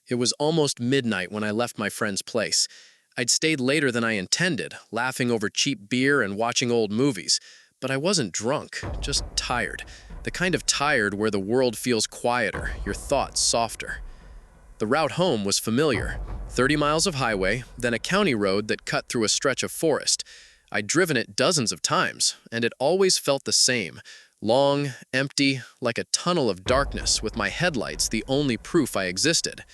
It was almost midnight when I left my friend's place. I'd stayed later than I intended, laughing over cheap beer and watching old movies. But I wasn't drunk, just tired. The kind of tired where the world feels quieter, your thoughts softer. The route home was familiar. 30 miles of highway, then a county road that cut through a stretch of forest. I'd driven it dozens of times, and it always felt the same. Long, empty, like a tunnel of darkness with my headlights the only proof I existed.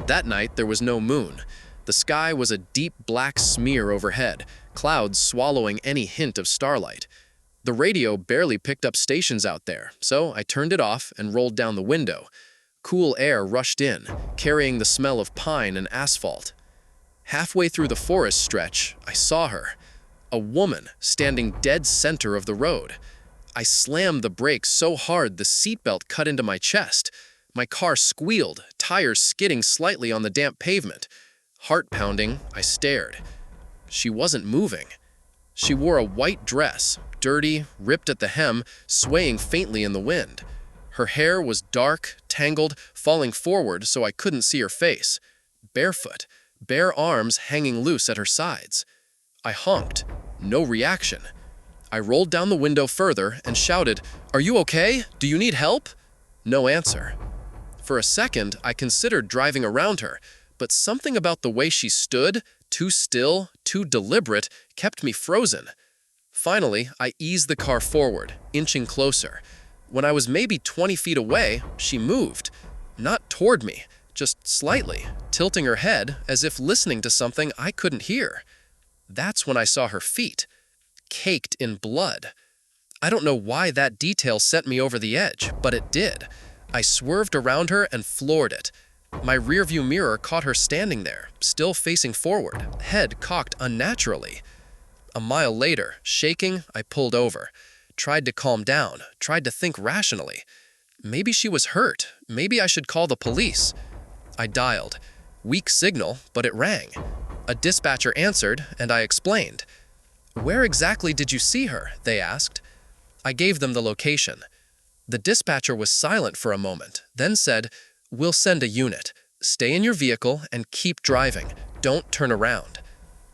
That night there was no moon. The sky was a deep black smear overhead, clouds swallowing any hint of starlight. The radio barely picked up stations out there, so I turned it off and rolled down the window. Cool air rushed in, carrying the smell of pine and asphalt. Halfway through the forest stretch, I saw her. A woman standing dead center of the road. I slammed the brakes so hard the seatbelt cut into my chest. My car squealed, tires skidding slightly on the damp pavement. Heart pounding, I stared. She wasn't moving. She wore a white dress, dirty, ripped at the hem, swaying faintly in the wind. Her hair was dark, tangled, falling forward so I couldn't see her face. Barefoot, bare arms hanging loose at her sides. I honked. No reaction. I rolled down the window further and shouted, "Are you okay? Do you need help?" No answer. For a second, I considered driving around her, but something about the way she stood, too still, too deliberate, kept me frozen. Finally, I eased the car forward, inching closer. When I was maybe 20 feet away, she moved. Not toward me, just slightly, tilting her head as if listening to something I couldn't hear. That's when I saw her feet, caked in blood. I don't know why that detail sent me over the edge, but it did. I swerved around her and floored it. My rearview mirror caught her standing there, still facing forward, head cocked unnaturally. A mile later, shaking, I pulled over. Tried to calm down, tried to think rationally. Maybe she was hurt. Maybe I should call the police. I dialed. Weak signal, but it rang. A dispatcher answered, and I explained. "Where exactly did you see her?" they asked. I gave them the location. The dispatcher was silent for a moment, then said, "We'll send a unit. Stay in your vehicle and keep driving. Don't turn around."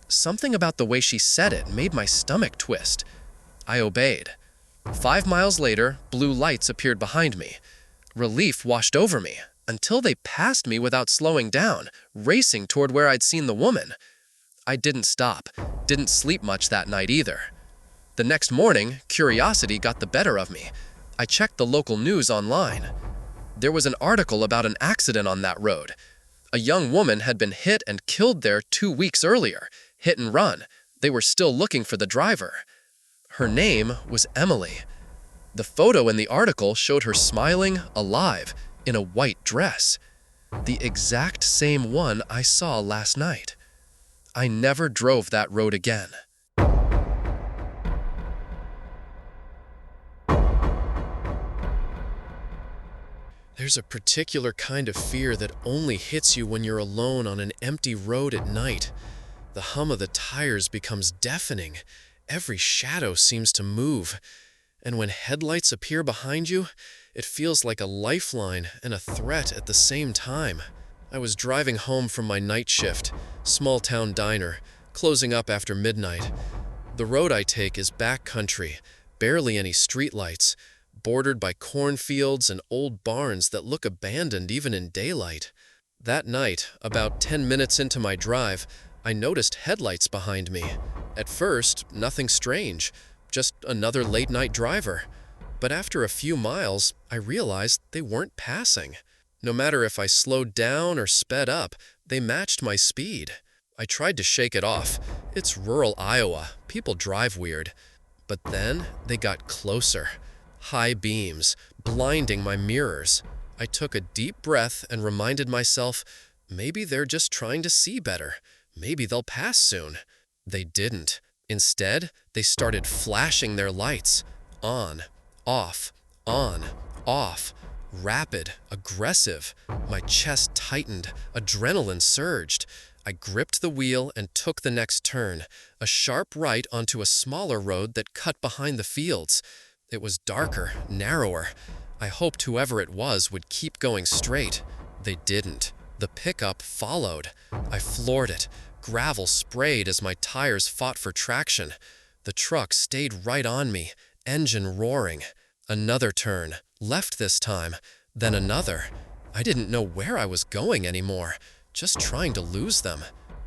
Something about the way she said it made my stomach twist. I obeyed. 5 miles later, blue lights appeared behind me. Relief washed over me, until they passed me without slowing down, racing toward where I'd seen the woman. I didn't stop, didn't sleep much that night either. The next morning, curiosity got the better of me. I checked the local news online. There was an article about an accident on that road. A young woman had been hit and killed there 2 weeks earlier. Hit and run. They were still looking for the driver. Her name was Emily. The photo in the article showed her smiling, alive, in a white dress. The exact same one I saw last night. I never drove that road again. There's a particular kind of fear that only hits you when you're alone on an empty road at night. The hum of the tires becomes deafening. Every shadow seems to move. And when headlights appear behind you, it feels like a lifeline and a threat at the same time. I was driving home from my night shift, small-town diner, closing up after midnight. The road I take is backcountry, barely any streetlights, bordered by cornfields and old barns that look abandoned even in daylight. That night, about 10 minutes into my drive, I noticed headlights behind me. At first, nothing strange, just another late-night driver. But after a few miles, I realized they weren't passing. No matter if I slowed down or sped up, they matched my speed. I tried to shake it off. It's rural Iowa. People drive weird. But then they got closer. High beams, blinding my mirrors. I took a deep breath and reminded myself, maybe they're just trying to see better. Maybe they'll pass soon. They didn't. Instead, they started flashing their lights. On, off, on, off. Rapid, aggressive. My chest tightened, adrenaline surged. I gripped the wheel and took the next turn, a sharp right onto a smaller road that cut behind the fields. It was darker, narrower. I hoped whoever it was would keep going straight. They didn't. The pickup followed. I floored it. Gravel sprayed as my tires fought for traction. The truck stayed right on me, engine roaring. Another turn, left this time, then another. I didn't know where I was going anymore, just trying to lose them.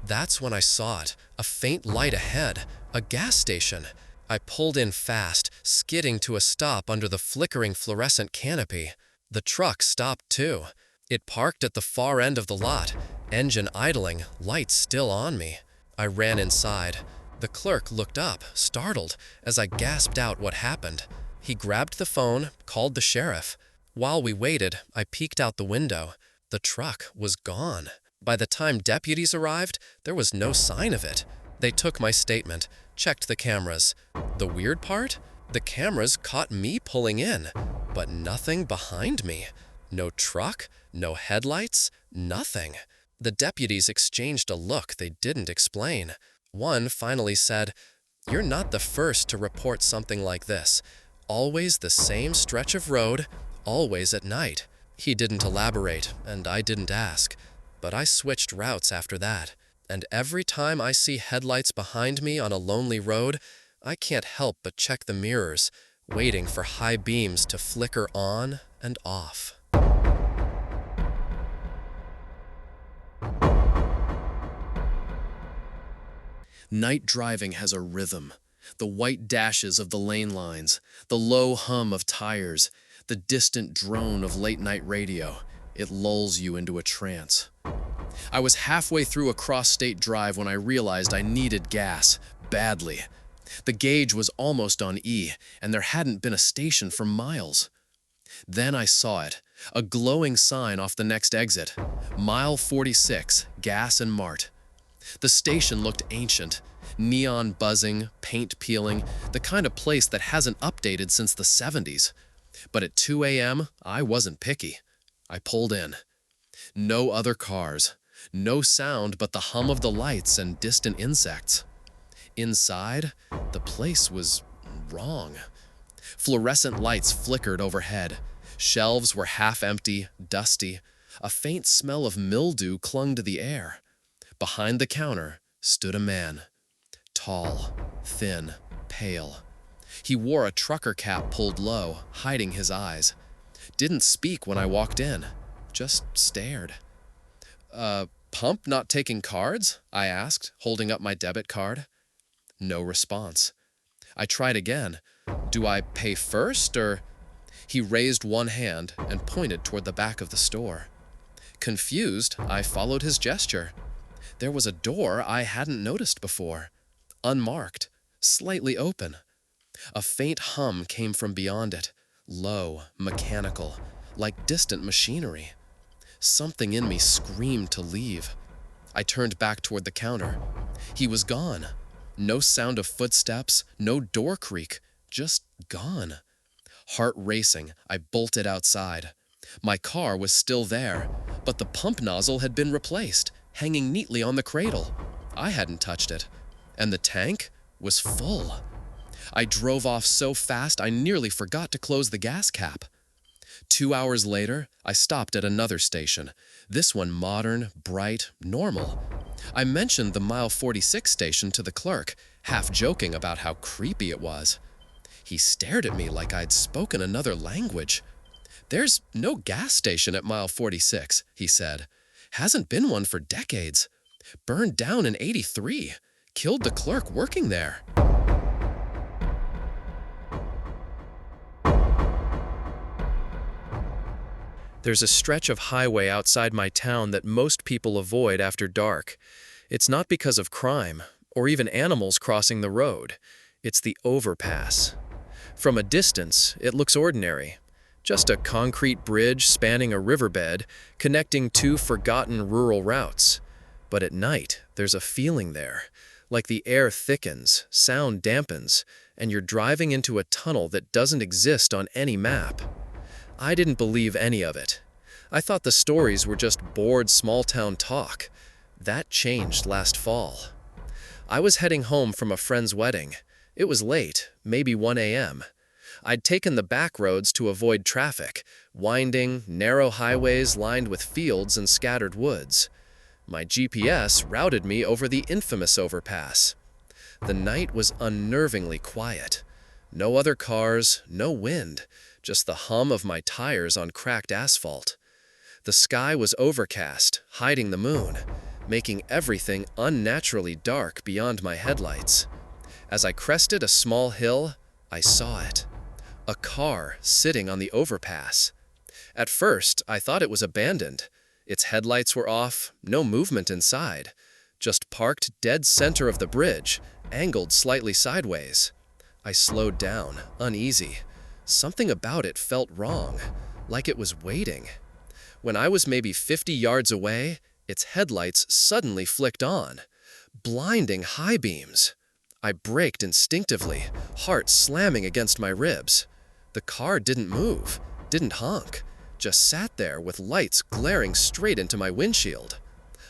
That's when I saw it, a faint light ahead, a gas station. I pulled in fast, skidding to a stop under the flickering fluorescent canopy. The truck stopped too. It parked at the far end of the lot, engine idling, lights still on me. I ran inside. The clerk looked up, startled, as I gasped out what happened. He grabbed the phone, called the sheriff. While we waited, I peeked out the window. The truck was gone. By the time deputies arrived, there was no sign of it. They took my statement, checked the cameras. The weird part? The cameras caught me pulling in, but nothing behind me. No truck, no headlights, nothing. The deputies exchanged a look they didn't explain. One finally said, "You're not the first to report something like this. Always the same stretch of road, always at night." He didn't elaborate, and I didn't ask. But I switched routes after that. And every time I see headlights behind me on a lonely road, I can't help but check the mirrors, waiting for high beams to flicker on and off. Night driving has a rhythm. The white dashes of the lane lines, the low hum of tires, the distant drone of late-night radio. It lulls you into a trance. I was halfway through a cross-state drive when I realized I needed gas, badly. The gauge was almost on E, and there hadn't been a station for miles. Then I saw it, a glowing sign off the next exit. Mile 46, gas and mart. The station looked ancient, neon buzzing, paint peeling, the kind of place that hasn't updated since the 70s. But at 2 a.m., I wasn't picky. I pulled in. No other cars. No sound but the hum of the lights and distant insects. Inside, the place was wrong. Fluorescent lights flickered overhead. Shelves were half empty, dusty. A faint smell of mildew clung to the air. Behind the counter stood a man. Tall, thin, pale. He wore a trucker cap pulled low, hiding his eyes. Didn't speak when I walked in, just stared. Pump not taking cards?" I asked, holding up my debit card. No response. I tried again. "Do I pay first, or—" He raised one hand and pointed toward the back of the store. Confused, I followed his gesture. There was a door I hadn't noticed before. Unmarked, slightly open. A faint hum came from beyond it, low, mechanical, like distant machinery. Something in me screamed to leave. I turned back toward the counter. He was gone. No sound of footsteps, no door creak, just gone. Heart racing, I bolted outside. My car was still there, but the pump nozzle had been replaced, hanging neatly on the cradle. I hadn't touched it. And the tank was full. I drove off so fast I nearly forgot to close the gas cap. 2 hours later, I stopped at another station, this one modern, bright, normal. I mentioned the Mile 46 station to the clerk, half joking about how creepy it was. He stared at me like I'd spoken another language. "There's no gas station at Mile 46, he said. "Hasn't been one for decades. Burned down in '83. Killed the clerk working there." There's a stretch of highway outside my town that most people avoid after dark. It's not because of crime, or even animals crossing the road. It's the overpass. From a distance, it looks ordinary. Just a concrete bridge spanning a riverbed, connecting two forgotten rural routes. But at night, there's a feeling there, like the air thickens, sound dampens, and you're driving into a tunnel that doesn't exist on any map. I didn't believe any of it. I thought the stories were just bored small-town talk. That changed last fall. I was heading home from a friend's wedding. It was late, maybe 1 a.m. I'd taken the back roads to avoid traffic, winding, narrow highways lined with fields and scattered woods. My GPS routed me over the infamous overpass. The night was unnervingly quiet. No other cars, no wind, just the hum of my tires on cracked asphalt. The sky was overcast, hiding the moon, making everything unnaturally dark beyond my headlights. As I crested a small hill, I saw it. A car sitting on the overpass. At first, I thought it was abandoned. Its headlights were off, no movement inside, just parked dead center of the bridge, angled slightly sideways. I slowed down, uneasy. Something about it felt wrong, like it was waiting. When I was maybe 50 yards away, its headlights suddenly flicked on. Blinding high beams. I braked instinctively, heart slamming against my ribs. The car didn't move, didn't honk, just sat there with lights glaring straight into my windshield.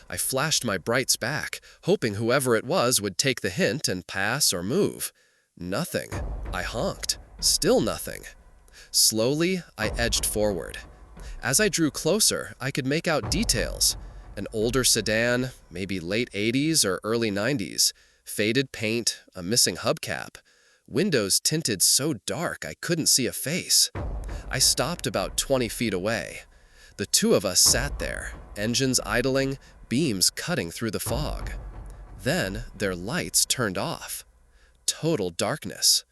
I flashed my brights back, hoping whoever it was would take the hint and pass or move. Nothing. I honked. Still nothing. Slowly, I edged forward. As I drew closer, I could make out details. An older sedan, maybe late 80s or early 90s, faded paint, a missing hubcap, windows tinted so dark I couldn't see a face. I stopped about 20 feet away. The two of us sat there, engines idling, beams cutting through the fog. Then their lights turned off. Total darkness.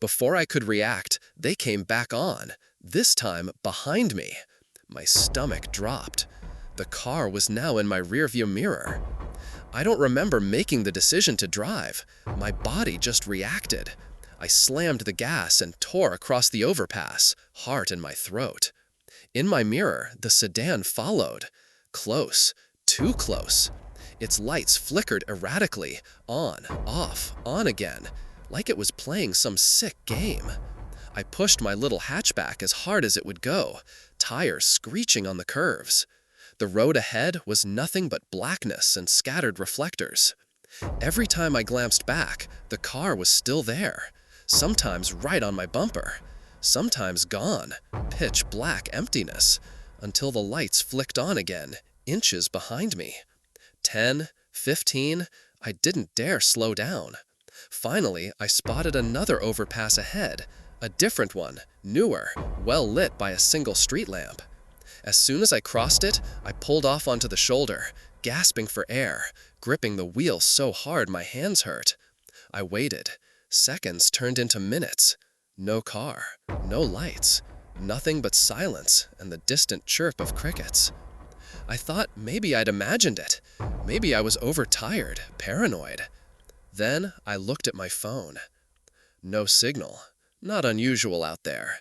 Before I could react, they came back on, this time behind me. My stomach dropped. The car was now in my rearview mirror. I don't remember making the decision to drive. My body just reacted. I slammed the gas and tore across the overpass, heart in my throat. In my mirror, the sedan followed. Close, too close. Its lights flickered erratically, on, off, on again, like it was playing some sick game. I pushed my little hatchback as hard as it would go, tires screeching on the curves. The road ahead was nothing but blackness and scattered reflectors. Every time I glanced back, the car was still there, sometimes right on my bumper, sometimes gone, pitch black emptiness, until the lights flicked on again, inches behind me. 10, 15, I didn't dare slow down. Finally, I spotted another overpass ahead, a different one, newer, well lit by a single street lamp. As soon as I crossed it, I pulled off onto the shoulder, gasping for air, gripping the wheel so hard my hands hurt. I waited. Seconds turned into minutes. No car, no lights, nothing but silence and the distant chirp of crickets. I thought maybe I'd imagined it. Maybe I was overtired, paranoid. Then I looked at my phone. No signal. Not unusual out there.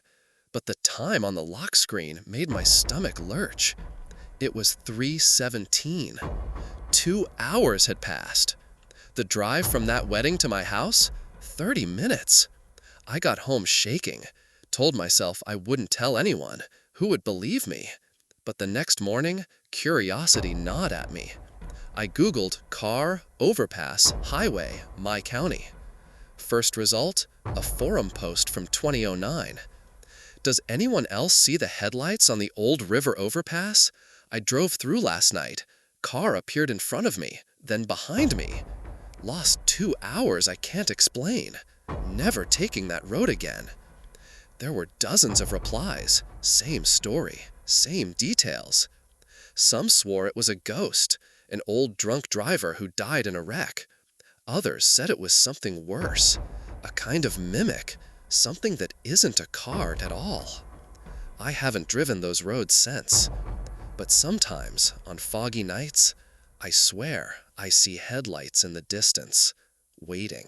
But the time on the lock screen made my stomach lurch. It was 3:17. 2 hours had passed. The drive from that wedding to my house? 30 minutes. I got home shaking, told myself I wouldn't tell anyone. Who would believe me? But the next morning, curiosity gnawed at me. I Googled car, overpass, highway, my county. First result, a forum post from 2009. Does anyone else see the headlights on the old river overpass? I drove through last night. Car appeared in front of me, then behind me. Lost 2 hours I can't explain. Never taking that road again. There were dozens of replies. Same story, same details. Some swore it was a ghost, an old drunk driver who died in a wreck. Others said it was something worse, a kind of mimic, something that isn't a car at all. I haven't driven those roads since, but sometimes, on foggy nights, I swear I see headlights in the distance, waiting.